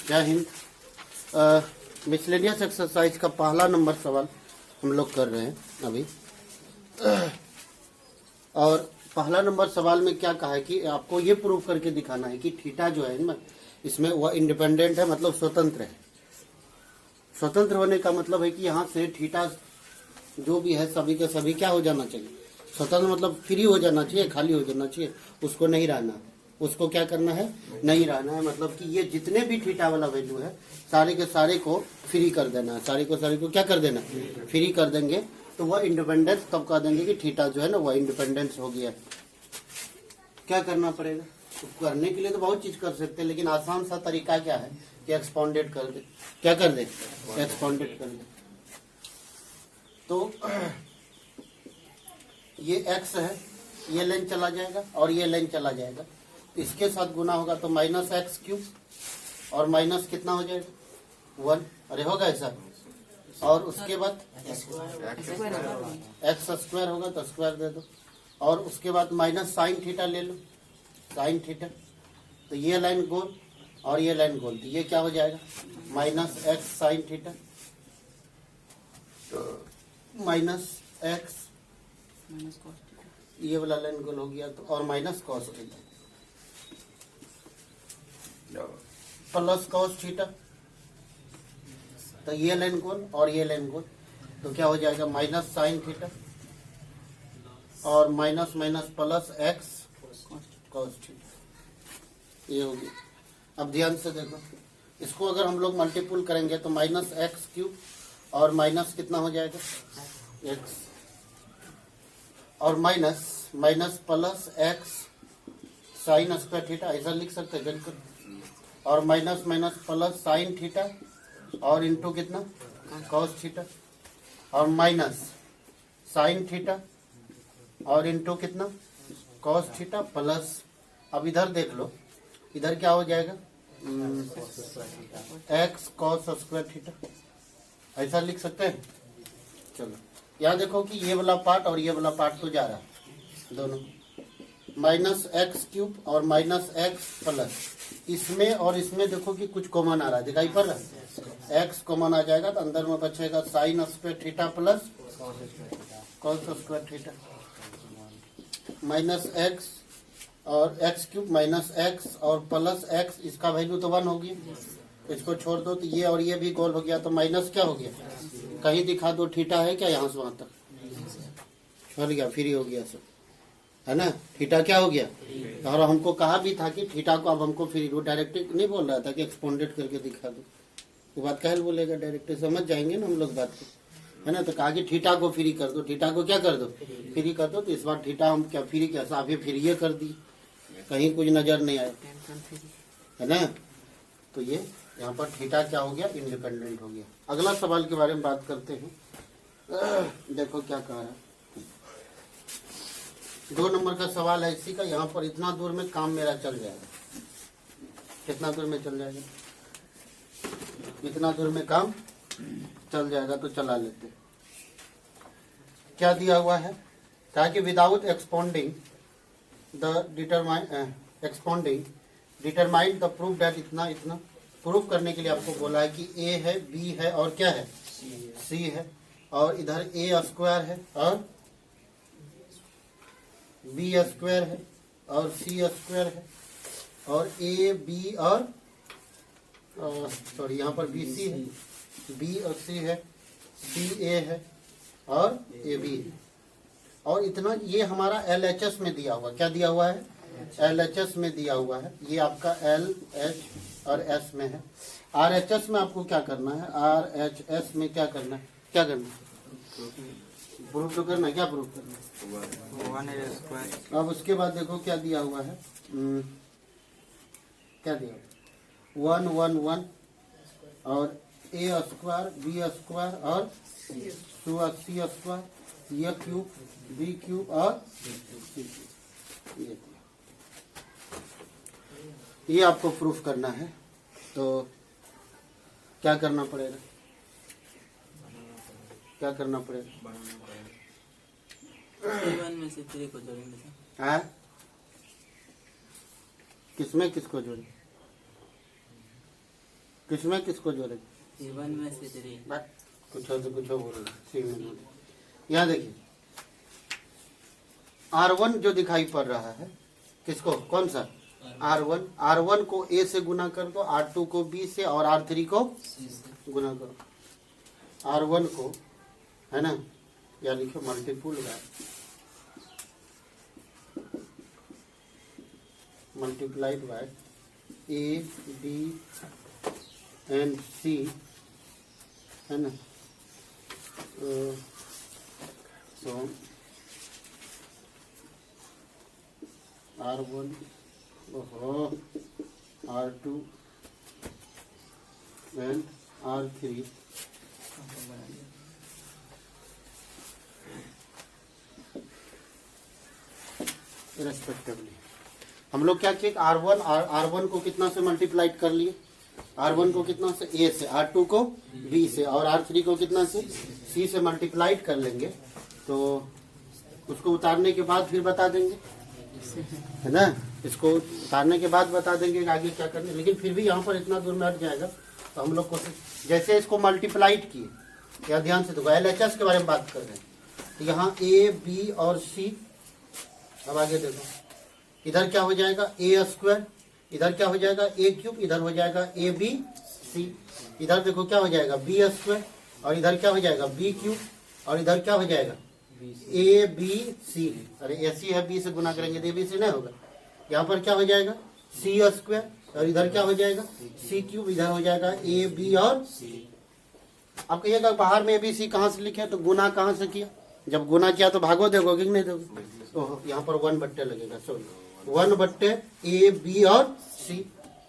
जय Hind. Miscellaneous exercise का पहला नंबर सवाल हम लोग कर रहे हैं अभी। और पहला नंबर सवाल में क्या कहा है कि आपको ये प्रूव करके दिखाना है कि थीटा जो है ना इसमें वह इंडिपेंडेंट है, मतलब स्वतंत्र है। स्वतंत्र होने का मतलब है कि यहाँ से थीटा जो भी है सभी के सभी क्या हो जाना चाहिए, स्वतंत्र मतलब फ्री हो जाना चाहिए, खाली हो जाना चाहिए, उसको नहीं रहना, उसको क्या करना है, नहीं रहना है। मतलब कि ये जितने भी थीटा वाला वैल्यू है सारे के सारे को फ्री कर देना है, सारे को सारे को क्या कर देना, फ्री कर देंगे। तो वह इंडिपेंडेंस तब कह देंगे कि थीटा जो है ना वह इंडिपेंडेंस हो गया। क्या करना पड़ेगा, तो करने के लिए तो बहुत चीज कर सकते हैं, लेकिन आसान सा तरीका क्या है कि एक्सपाउंडेड कर दे। क्या कर दे, एक्सपाउंडेड कर दे। तो ये x है, ये लाइन चला जाएगा और ये लाइन चला जाएगा, तो इसके साथ गुना होगा तो माइनस एक्स क्यूब और माइनस कितना हो जाएगा 1। अरे होगा ऐसा। और उसके बाद एक्स स्क्वायर होगा तो स्क्वायर दे दो। और उसके बाद माइनस साइन थीटा ले लो, साइन थीटा। तो ये लाइन गोल और ये लाइन गोल, तो ये क्या हो जाएगा minus x sine theta minus x, ये वाला लाइन गोल हो गया तो, और minus cos theta plus cos theta. तो ये लाइन गोल और ये लाइन गोल, तो क्या हो जाएगा माइनस साइन थीटा और minus minus plus x cos theta. ये हो गया। अब ध्यान से देखो, इसको अगर हम लोग मल्टीपुल करेंगे तो माइनस एक्स क्यूब और माइनस कितना हो जाएगा एक्स, और minus minus plus x sine square theta, ऐसा लिख सकते हैं बिल्कुल। और minus minus plus sine theta और इंटू कितना कॉस थीटा, और माइनस साइन थीटा और इंटू कितना कॉस थीटा प्लस, अब इधर देख लो, इधर क्या हो जाएगा एक्स कॉस स्क्वायर थीटा, ऐसा लिख सकते हैं। चलो यहाँ देखो कि ये वाला पार्ट और ये वाला पार्ट तो जा रहा है दोनों, माइनस एक्स क्यूब और माइनस एक्स प्लस, इसमें और इसमें देखो कि कुछ कॉमन आ रहा है, दिखाई पड़ रहा है, एक्स कॉमन आ जाएगा तो अंदर में बचेगा sine square theta plus cos square theta, minus x और एक्स क्यूब माइनस एक्स और प्लस एक्स, इसका वैल्यू तो 1 हो गया, इसको छोड़ दो तो ये और ये भी गोल हो गया, तो माइनस क्या हो गया, कहीं दिखा दो थीटा है क्या, यहाँ से वहां तक छोड़ गया, फ्री हो गया सब, है ना। थीटा क्या हो गया, और हमको कहा भी था कि थीटा को अब हमको फ्री, वो डायरेक्ट नहीं बोल रहा था कि एक्सपोंडेड करके दिखा दो, वो बात कहल बोलेगा, डायरेक्ट समझ जाएंगे ना हम लोग बात को, है ना। तो कहा कि थीटा को फ्री कर दो, थीटा को क्या कर दो, फ्री कर दो। तो इस बार थीटा हम क्या फ्री क्या साफ फ्री ये कर दी, कहीं कुछ नजर नहीं आया, है ना। तो ये यहाँ पर थीटा क्या हो गया, इंडिपेंडेंट हो गया। अगला सवाल के बारे में बात करते हैं। देखो क्या कह रहा है, 2 नंबर का सवाल है इसी का। यहाँ पर इतना दूर में काम मेरा चल जाएगा, कितना दूर में चल जाएगा, इतना दूर में काम चल जाएगा, तो चला लेते। क्या दिया हुआ है, कहा कि without expounding the determine the proof that, इतना इतना प्रूफ करने के लिए आपको बोला है कि ए है, बी है और क्या है, सी है, और इधर ए स्क्वायर है और बी स्क्वायर है और सी स्क्वायर है, और ए बी और सॉरी यहाँ पर बी सी है, बी और सी है, सी ए है और ए बी है, और इतना ये हमारा एल एच एस में दिया हुआ, क्या दिया हुआ है, एल एच एस में दिया हुआ है। ये आपका एल एच और एस में है। आर एच एस में आपको क्या करना है, आर एच एस में क्या करना है, क्या करना है, प्रूफ तो करना है, क्या प्रूफ करना है। अब उसके बाद देखो क्या दिया हुआ है, क्या दिया 1 1 1 और ए स्क्वायर बी स्क्वायर और सी स्क्वायर, ये क्यूब बी क्यूब और ये आपको प्रूफ करना है। तो क्या करना पड़ेगा, क्या करना पड़ेगा, में से 3 को जोड़ेंगे, हाँ किसमें किसको जोड़े, किसमें किसको जोड़ेंगे? C1 में C3। बात कुछ और से कुछ और बोल रहे। यहाँ देखिए R1 जो दिखाई पड़ रहा है किसको, कौन सा R1, R1 को A से गुना कर दो, R2 को B से और R3 को गुना करो। R1 को है ना, या लिखो multiple by multiplied by A B and C है ना। So R1 R2 and R3 respectively. हम लोग क्या किए, R1 को कितना से मल्टीप्लाइड कर लिए, R1 को कितना से A से, R2 को B से और R3 को कितना से C से मल्टीप्लाइड कर लेंगे। तो उसको उतारने के बाद फिर बता देंगे, है ना, इसको उतारने के बाद बता देंगे कि आगे क्या करना है। लेकिन फिर भी यहाँ पर इतना दूर में हट जाएगा तो हम लोग कोशिश, जैसे इसको मल्टीप्लाइड किए, या ध्यान से देखो LHS के बारे में बात कर रहे हैं, तो यहाँ A B और C। अब आगे देखो, इधर क्या हो जाएगा A स्क्वायर, इधर क्या हो जाएगा A क्यूब, इधर हो जाएगा AB C। इधर देखो क्या हो जाएगा B स्क्वायर, और इधर क्या हो जाएगा B क्यूब, और इधर क्या हो जाएगा ABC। अरे AC है, B से गुना करेंगे तो ABC नहीं होगा। यहाँ पर क्या हो जाएगा C स्क्वायर, और इधर क्या हो जाएगा C क्यूब, इधर हो जाएगा AB और C। अब कहिएगा बाहर में ABC कहाँ से लिखे, तो गुना कहाँ से किया, जब गुना किया तो भागो देखोगे कि नहीं देखोगे, तो यहाँ पर 1 बट्टे लगेगा, सॉरी 1 बट्टे AB और C।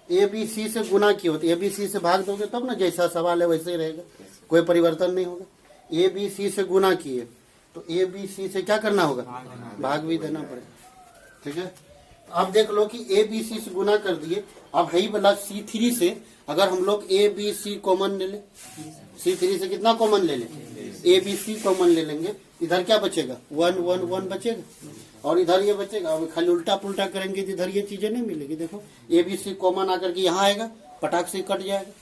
ABC से गुना किया हो तो ABC से भाग दोगे तब ना, जैसा सवाल है वैसे ही रहेगा, कोई परिवर्तन नहीं होगा। ABC से गुना किए तो ABC से क्या करना होगा, भाग भी देना पड़ेगा, ठीक है। अब देख लो कि ABC से गुना कर दिए, अब है वाला C3 से अगर हम लोग ABC कॉमन ले लें, C3 से कितना कॉमन ले लें, ABC कॉमन ले लेंगे, इधर क्या बचेगा 1 1 1 बचेगा, और इधर ये बचेगा। अब खाली उल्टा पुल्टा करेंगे तो इधर ये चीजें नहीं मिलेगी। देखो ABC कॉमन आकर के यहाँ आएगा, पटाख से कट जाएगा,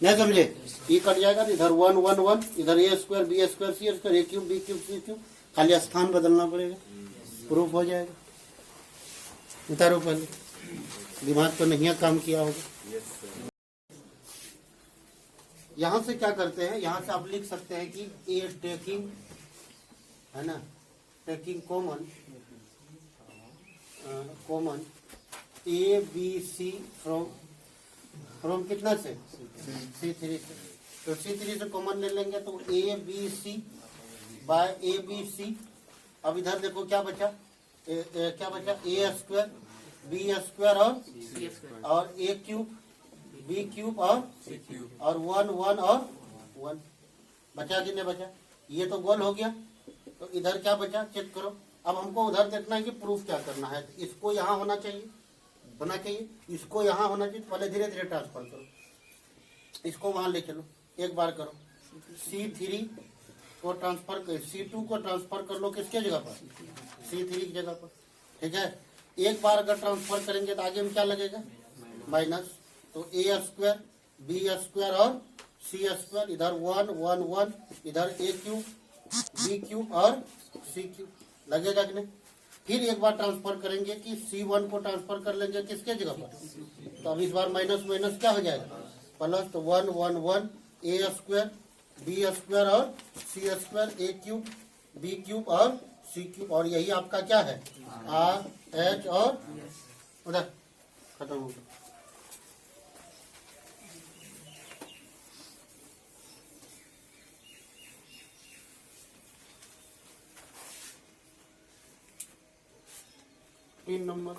नहीं समझे, ये कट जाएगा, इधर 1 1 1, इधर A square B square C square A cube B cube C cube, खाली स्थान बदलना पड़ेगा, प्रूफ हो जाएगा। उतारो पहले, दिमाग तो नहीं काम किया होगा। यहाँ से क्या करते हैं, यहाँ से आप लिख सकते हैं कि A टेकिंग, है ना, टेकिंग कॉमन ABC फ्रॉम कितना से C3 से, तो C3 से कॉमन ले लेंगे तो ABC बाय ABC। अब इधर देखो क्या बचा, क्या बचा A स्क्वायर B स्क्वायर और A क्यूब B क्यूब और 1 1 और 1 बचा कि नहीं बचा, ये तो गोल हो गया। तो इधर क्या बचा चेक करो। अब हमको उधर देखना है कि प्रूफ क्या करना है, तो इसको यहाँ होना चाहिए, इसको यहाँ होना चाहिए। पहले धीरे धीरे ट्रांसफर करो, इसको वहां ले चलो, एक बार करो, C3 को ट्रांसफर कर, C2 को ट्रांसफर कर लो किसके जगह पर, C3 की जगह पर, ठीक है। एक बार अगर ट्रांसफर करेंगे तो आगे में क्या लगेगा माइनस, तो A स्क्वायर B स्क्वायर और C स्क्वायर, इधर 1 1 1, इधर A क्यूब B क्यूब और C क्यूब, लगेगा कि नहीं। फिर एक बार ट्रांसफर करेंगे कि C1 को ट्रांसफर कर लेंगे किसके जगह पर, तो अब इस बार माइनस माइनस क्या हो जाएगा प्लस, तो 1 1 1 A स्क्वायर B स्क्वायर और C square A cube B cube और C क्यूब, और यही आपका क्या है R H और उधर खत्म हो गया। तीन नंबर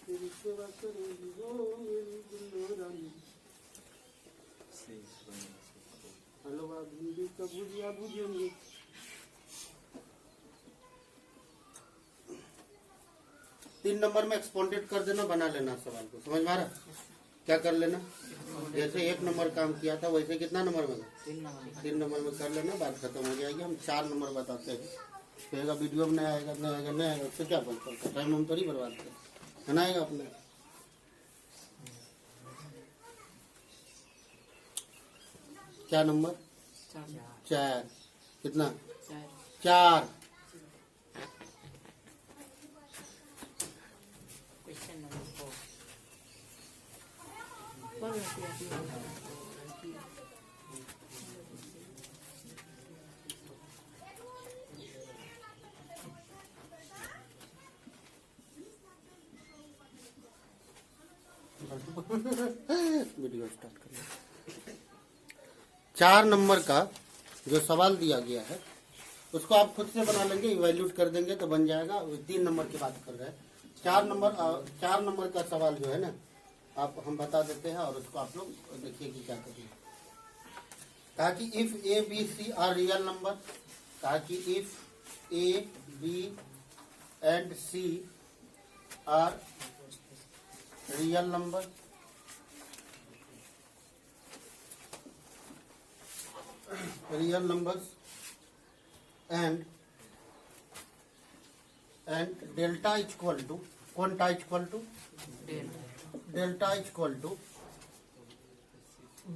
तेरी सेवा करेगी वो मेरी गुल्लो रानी। हेलो आप भिंडी का भुजिया भुजेंगे। 3 नंबर में एक्सपोनेंट कर देना, बना लेना सवाल को, समझ में आ रहा? क्या कर लेना, जैसे 1 नंबर काम किया था वैसे कितना नंबर में, 3 नंबर में कर लेना, बात खत्म हो जाएगी। हम 4 नंबर बताते हैं, कहेगा वीडियो में नहीं आएगा, नहीं आएगा, नहीं आएगा, उससे क्या बोलता है, टाइम हम थोड़ी बर्बाद करें, है ना? आएगा अपने। क्या नंबर, 4, कितना, 4। Question number 4। वीडियो स्टार्ट करना। 4 नंबर का जो सवाल दिया गया है उसको आप खुद से बना लेंगे, इवैल्यूएट कर देंगे तो बन जाएगा। 3 नंबर की बात कर रहे हैं, 4 नंबर का सवाल जो है ना, आप हम बता देते हैं और उसको आप लोग देखिए कि क्या करिए। कहा कि if A B C are real number, कहा कि if A B and C are real number, real numbers and delta is equal to, quanta is equal to, delta is equal to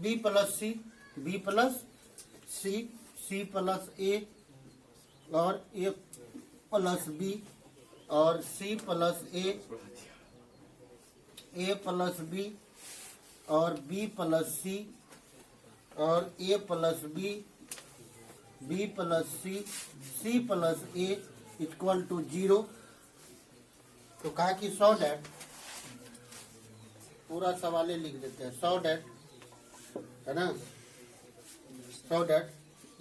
b plus c, b plus c, c plus a और a plus b और c plus a, a plus b और b plus c और a plus B, B plus C, C plus A equal to 0। तो कहा कि so that, पूरा सवाल ही लिख देते हैं, सो डैट, है ना, सो डैट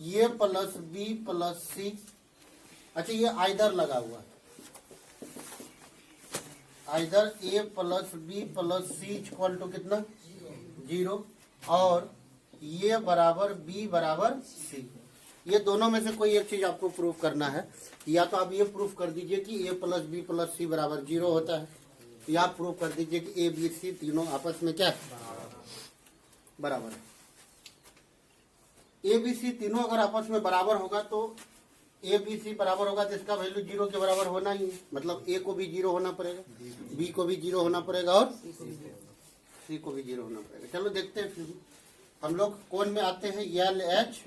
ये प्लस बी प्लस सी, अच्छा ये आइदर लगा हुआ है, either A plus B plus C equal to कितना, 0 और ये बराबर बी बराबर सी। ये दोनों में से कोई एक चीज आपको प्रूफ करना है, या तो आप ये प्रूफ कर दीजिए कि ए प्लस बी प्लस सी बराबर 0 होता है, या आप प्रूफ कर दीजिए कि ए बी सी तीनों आपस में क्या बराबर है। ए बी सी तीनों अगर आपस में बराबर होगा तो ए बी सी बराबर होगा तो इसका वैल्यू 0 के बराबर होना ही है, मतलब ए को भी 0 होना पड़ेगा, बी को भी 0 होना पड़ेगा और सी को भी 0 होना पड़ेगा। चलो देखते हैं, फिर हम लोग कौन में आते हैं, एल एच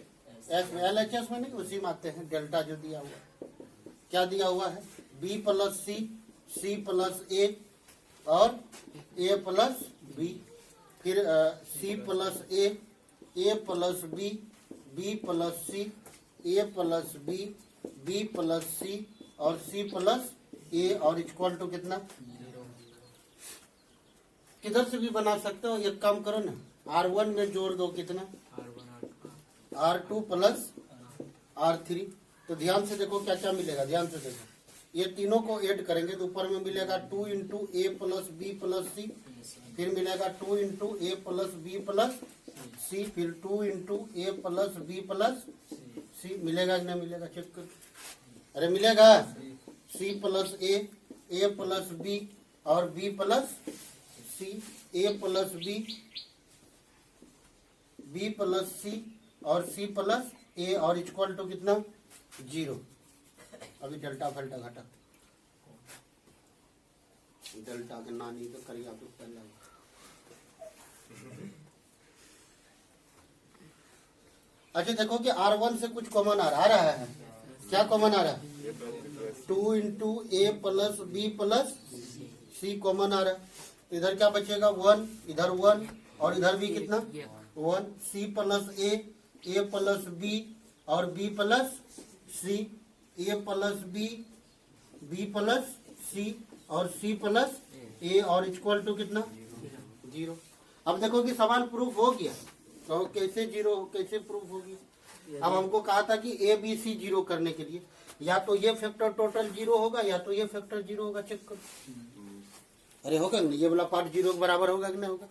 एस में, एल एच एस में नहीं, उसी में आते हैं। डेल्टा जो दिया हुआ है, क्या दिया हुआ है, B plus C, C plus ए और ए प्लस बी, फिर सी प्लस ए प्लस बी, बी प्लस सी, ए प्लस बी, बी प्लस सी और सी प्लस ए और इक्वल टू कितना, किधर से भी बना सकते हो, एक काम करो ना, R1 में जोड़ दो कितना, R2 प्लस R3। तो ध्यान से देखो क्या क्या मिलेगा, ध्यान से देखो, ये तीनों को ऐड करेंगे तो ऊपर में मिलेगा 2 इंटू ए प्लस बी प्लस सी, फिर मिलेगा 2 इंटू ए प्लस बी प्लस सी, फिर 2 इंटू ए प्लस बी प्लस सी। मिलेगा कि नहीं मिलेगा, चेक कर, अरे मिलेगा, सी प्लस ए प्लस बी और बी प्लस सी, ए प्लस बी प्लस सी और सी प्लस ए और इक्वल टू कितना, 0। अभी डेल्टा फल्टा घटा, डेल्टा के नानी तो करिए आप पहले। अच्छा देखो कि R1 से कुछ कॉमन आ रहा है, क्या कॉमन आ रहा है, 2 इंटू ए प्लस बी प्लस सी कॉमन आ रहा है, इधर क्या बचेगा, 1, इधर 1 और इधर भी कितना, 1, सी प्लस ए प्लस बी और बी प्लस सी, ए प्लस बी प्लस सी और सी प्लस ए और इक्वल टू कितना, 0। अब देखो कि सवाल प्रूफ हो गया, तो कैसे 0 कैसे प्रूफ होगी। अब हमको कहा था कि ए बी सी 0 करने के लिए या तो ये फैक्टर टोटल 0 होगा या तो ये फैक्टर 0 होगा, चेक करो, अरे होगा नहीं, ये वाला पार्ट 0 के बराबर होगा कि नहीं होगा।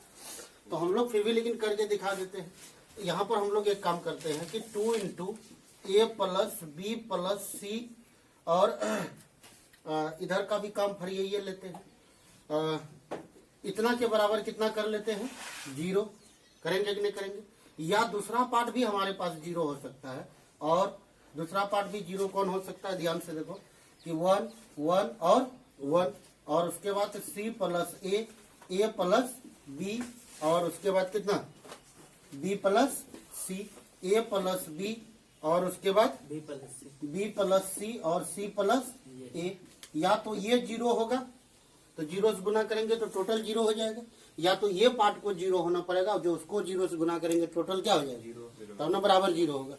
तो हम लोग फिर भी लेकिन करके दिखा देते हैं। यहाँ पर हम लोग एक काम करते हैं कि 2 इंटू ए प्लस बी प्लस सी और इधर का भी काम फिर ये लेते हैं। इतना के बराबर कितना कर लेते हैं, 0 करेंगे कि नहीं करेंगे। या दूसरा पार्ट भी हमारे पास 0 हो सकता है, और दूसरा पार्ट भी 0 कौन हो सकता है, ध्यान से देखो कि 1 1 और 1, और उसके बाद C plus A plus B, और उसके बाद कितना B plus C, A plus B, और उसके बाद B plus C। B plus C और C प्लस A। या तो ये 0 होगा तो 0 से गुना करेंगे तो टोटल 0 हो जाएगा, या तो ये पार्ट को 0 होना पड़ेगा, जो उसको 0 से गुना करेंगे टोटल क्या हो जाएगा, तब ना बराबर 0 होगा।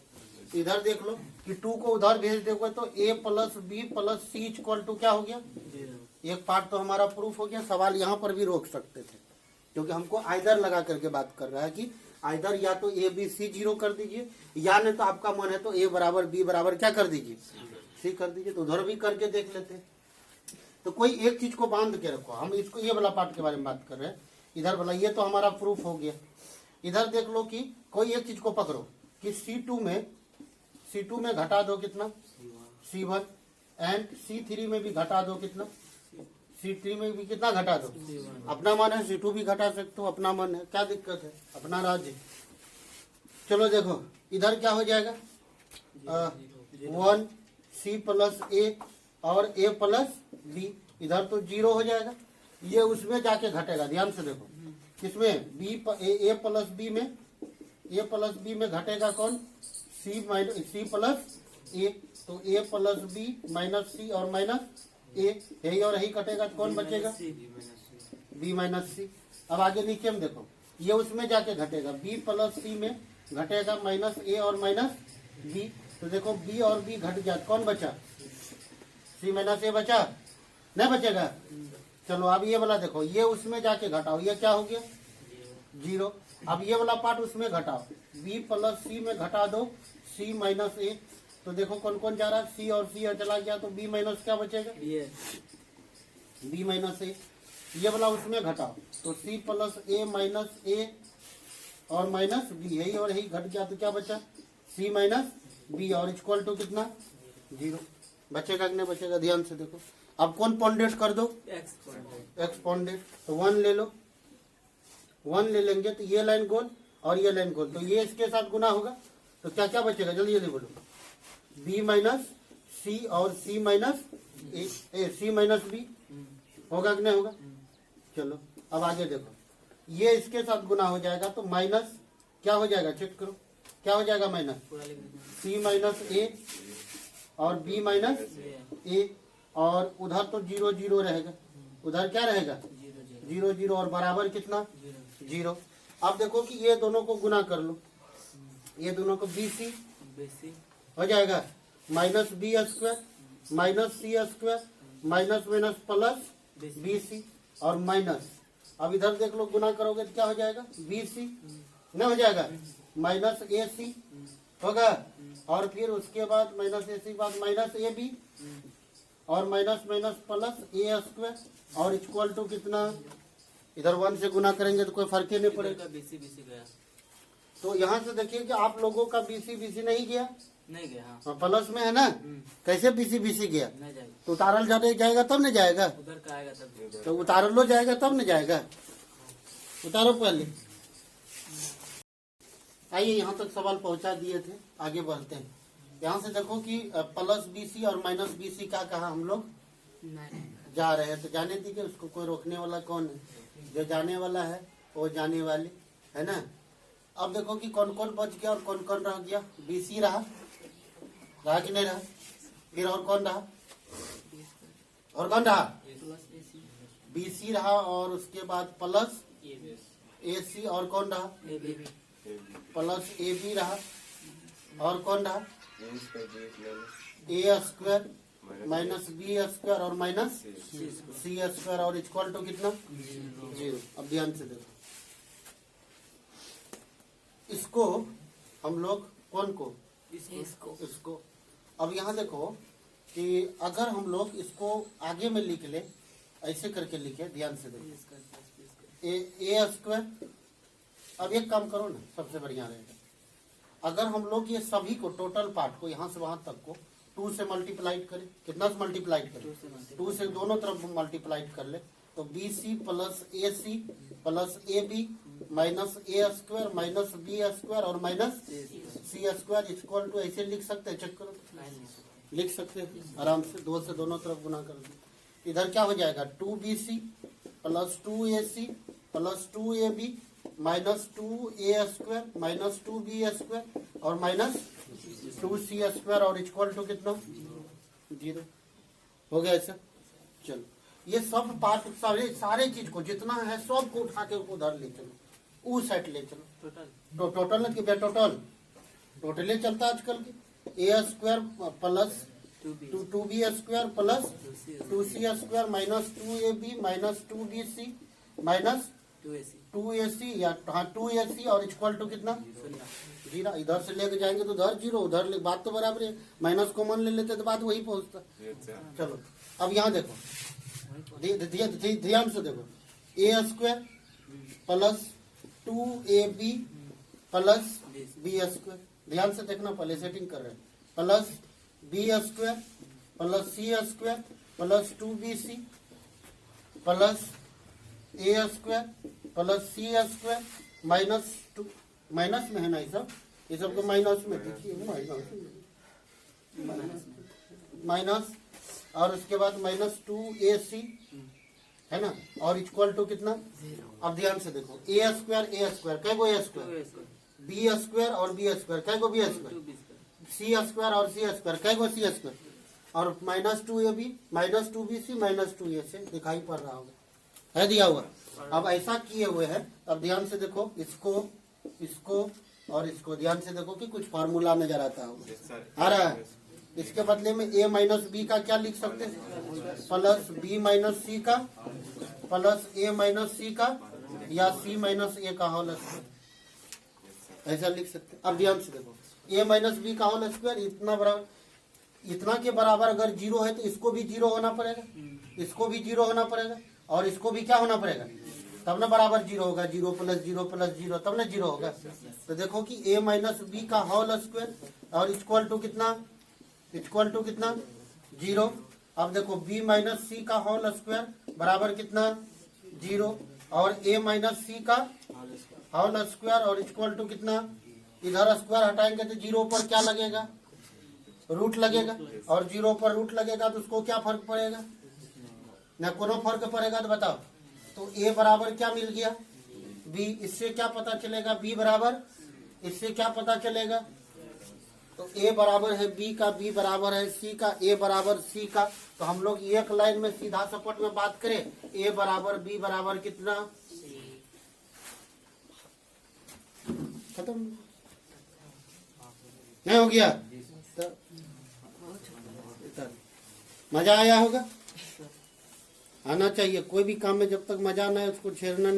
इधर देख लो कि 2 को उधर भेज दोगे तो A plus B plus C equal to क्या हो गया, 0। एक पार्ट तो हमारा प्रूफ हो गया। सवाल यहाँ पर भी रोक सकते थे, क्योंकि हमको आइदर लगा करके बात कर रहा है कि आइदर या तो A B C 0 कर दीजिए, या नहीं तो आपका मन है तो A बराबर B बराबर क्या कर दीजिए, C कर दीजिए। तो उधर भी करके देख लेते हैं। तो कोई एक चीज को बांध के रखो, हम इसको ये वाला पार्ट के बारे में बात कर रहे हैं। इधर वाला ये तो हमारा प्रूफ हो गया। इधर देख लो कि कोई एक चीज को पकड़ो कि C2 में घटा दो कितना, C1, एंड C3 में भी घटा दो कितना, C3 में भी कितना घटा दो, अपना मन है C2 भी घटा सकते हो, अपना मन है, क्या दिक्कत है, अपना राज्य। चलो देखो इधर क्या हो जाएगा, 1 C प्लस A और A प्लस B, इधर तो 0 हो जाएगा, ये उसमें जाके घटेगा। ध्यान से देखो किसमें, A प्लस B में घटेगा कौन, C प्लस A, तो A plus B minus C और माइनस A, यही और यही कटेगा तो कौन बचेगा, B माइनस C। अब आगे नीचे में देखो ये उसमें जाके घटेगा, B प्लस C में घटेगा माइनस A और माइनस B, तो देखो B और B घट गया, कौन बचा, C माइनस A बचा, नहीं बचेगा। चलो अब ये वाला देखो, ये उसमें जाके घटाओ, ये क्या हो गया 0। अब ये वाला पार्ट उसमें घटाओ, B प्लस C में घटा दो C माइनस A, तो देखो कौन कौन जा रहा है, C और C और चला गया तो B माइनस क्या बचेगा, B माइनस A। ये वाला उसमें घटाओ तो C plus A minus A और माइनस B, यही और यही घट गया तो क्या बचा, C माइनस B, और इक्वल टू कितना 0। बचेगा कि नहीं बचेगा, ध्यान से देखो। अब कौन पॉन्डेट कर दो, एक्स पॉन्डेट, तो 1 ले लो, 1 ले लेंगे तो ये लाइन गोल और ये लाइन गोल, तो ये इसके साथ गुना होगा तो क्या क्या बचेगा, जल्दी जल्दी बोलो, B माइनस C और C minus A, C minus B होगा कि नहीं होगा। चलो अब आगे देखो, ये इसके साथ गुना हो जाएगा तो माइनस क्या हो जाएगा, चेक करो क्या हो जाएगा, माइनस C माइनस A और B माइनस A, और उधर तो 0 0 रहेगा, उधर क्या रहेगा 0 0 और बराबर कितना 0। अब देखो कि ये दोनों को गुना कर लो, ये दोनों को BC हो जाएगा, minus B square minus C square minus minus plus BC और माइनस, अब इधर देख लो गुना करोगे तो क्या हो जाएगा, BC नहीं हो जाएगा, माइनस AC होगा, और फिर उसके बाद माइनस AC बाद माइनस AB और minus minus plus A square, और इक्वल टू कितना, इधर 1 से गुना करेंगे तो कोई फर्क ही नहीं पड़ेगा। तो यहाँ से देखिए कि आप लोगों का BC नहीं गया, नहीं गया, हाँ। प्लस में है ना, कैसे BC गया, नहीं जाएगा, तो उतारल जाएगा तब नहीं जाएगा, उधर का आएगा तब, तो उतारल लो जाएगा तब नहीं जाएगा, उतारो पहले। आइए यहाँ तक सवाल पहुंचा दिए थे, आगे बढ़ते हैं। यहाँ से देखो कि प्लस BC और माइनस BC का कहा हम लोग जा रहे हैं, तो जाने दीजिए, उसको कोई रोकने वाला कौन है, जो जाने वाला है वो जाने वाले है ना। अब देखो कि कौन कौन बच गया और कौन कौन रह गया, BC रहा कि नहीं रहा, फिर और कौन रहा, और कौन रहा, BC रहा, और उसके बाद प्लस AC, और कौन रहा, प्लस AB रहा, और कौन रहा, A square minus B square और माइनस C स्क्वायर, और इक्वल टू कितना 0। अब ध्यान से देखो, इसको हम लोग कौन को, इसको। अब यहाँ देखो कि अगर हम लोग इसको आगे में लिख ले, ऐसे करके लिखे, ध्यान से देखो, A स्क्वायर। अब एक काम करो ना, सबसे बढ़िया रहेगा, अगर हम लोग ये सभी को टोटल पार्ट को यहाँ से वहां तक को 2 से मल्टीप्लाइड करें, कितना से मल्टीप्लाइड करें, 2 से दोनों तरफ मल्टीप्लाइड कर ले, तो b c plus a c plus a b minus a square minus b square और minus c square equal to, ऐसे लिख सकते हैं, चेक करो, लिख सकते हैं आराम से, 2 से दोनों तरफ गुना कर दो। इधर क्या हो जाएगा, 2bc plus 2ac plus 2ab minus 2a square minus 2b square और माइनस 2c स्क्वायर और इक्वल टू कितना 0 हो गया ऐसा। चलो ये सब पार्ट सारे चीज को जितना है सब को उठा के उधर ले चलो, ऊ सेट ले चलो, तो टोटल ना कि टोटल टोटले चलता आजकल की, a square plus 2b square plus 2c square minus 2ab minus 2bc minus 2ac या हाँ 2ac और इक्वल टू कितना 0। इधर से लेके जाएंगे तो उधर 0, उधर बात तो बराबर है, माइनस कॉमन ले लेते तो बात वही पहुंचता। चलो अब यहाँ देखो, ध्यान से देखो, a square plus 2ab plus b square, ध्यान से देखना, पहले सेटिंग कर रहे हैं, plus b square plus c square plus 2bc plus a square plus c square minus 2, minus में है ना ये सब को माइनस में माइनस और उसके बाद माइनस 2ac है ना और इक्वल टू कितना। अब ध्यान से देखो, ए स्क्वायर कै गो ए स्क्वायर, बी स्क्वायर और बी स्क्वायर कै गो बी स्क्वायर, सी स्क्वायर और सी स्क्वायर कै गो सी स्क्वायर और minus 2ab minus 2bc minus 2ac दिखाई पड़ रहा होगा, है दिया हुआ। अब ऐसा किए हुए हैं, अब ध्यान से देखो, इसको और इसको ध्यान से देखो कि कुछ फार्मूला नजर आता होगा, आ रहा है। इसके बदले में a माइनस बी का क्या लिख सकते हैं, प्लस b माइनस सी का प्लस a माइनस सी का या c माइनस a का होल स्क्वायर, ऐसा लिख सकते हैं। अब ध्यान से देखो, a माइनस बी का होल स्क्वायर इतना बराबर, इतना के बराबर अगर 0 है तो इसको भी 0 होना पड़ेगा, इसको भी 0 होना पड़ेगा और इसको भी क्या होना पड़ेगा, तब ना बराबर 0 होगा, 0 प्लस 0 प्लस 0 तब ना 0 होगा। तो देखो कि a माइनस बी का होल स्क्वायर और इक्वल टू कितना 0। अब देखो b माइनस सी का होल स्क्वायर बराबर कितना 0 और a माइनस सी का होल स्क्वायर और इक्वल टू कितना, इधर स्क्वायर हटाएंगे तो 0 पर क्या लगेगा, रूट लगेगा और 0 पर रूट लगेगा तो उसको क्या फर्क पड़ेगा, न कोनो फर्क पड़ेगा। तो बताओ, तो a बराबर क्या मिल गया b, इससे क्या पता चलेगा b बराबर, इससे क्या पता चलेगा, तो a बराबर है b का, b बराबर है c का, a बराबर c का। तो हम लोग एक लाइन में सीधा सपोर्ट में बात करें, a बराबर b बराबर कितना, खत्म नहीं हो गया। तो मजा आया होगा, आना चाहिए, कोई भी काम में जब तक मजा ना है उसको छेड़ना नहीं।